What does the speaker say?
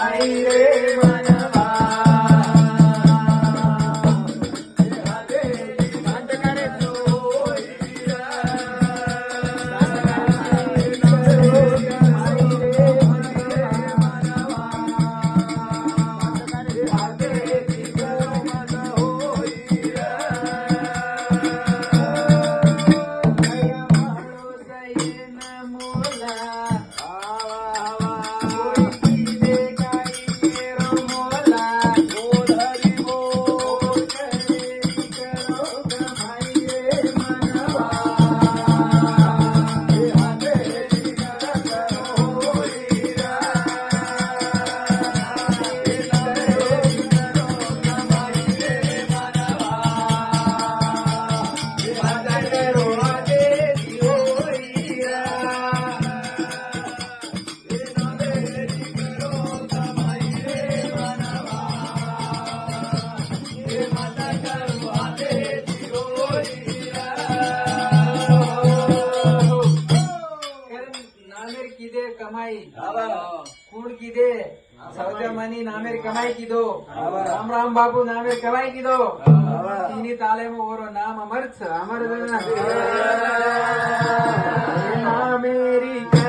कमाई रे मनवा कमाई कूड़ की दे सौजा मनी नामेर कमाई की दो राम राम बाबू नामेर कमाई की दो तीनी ताले में ओरो नाम अमर अमर नामेरी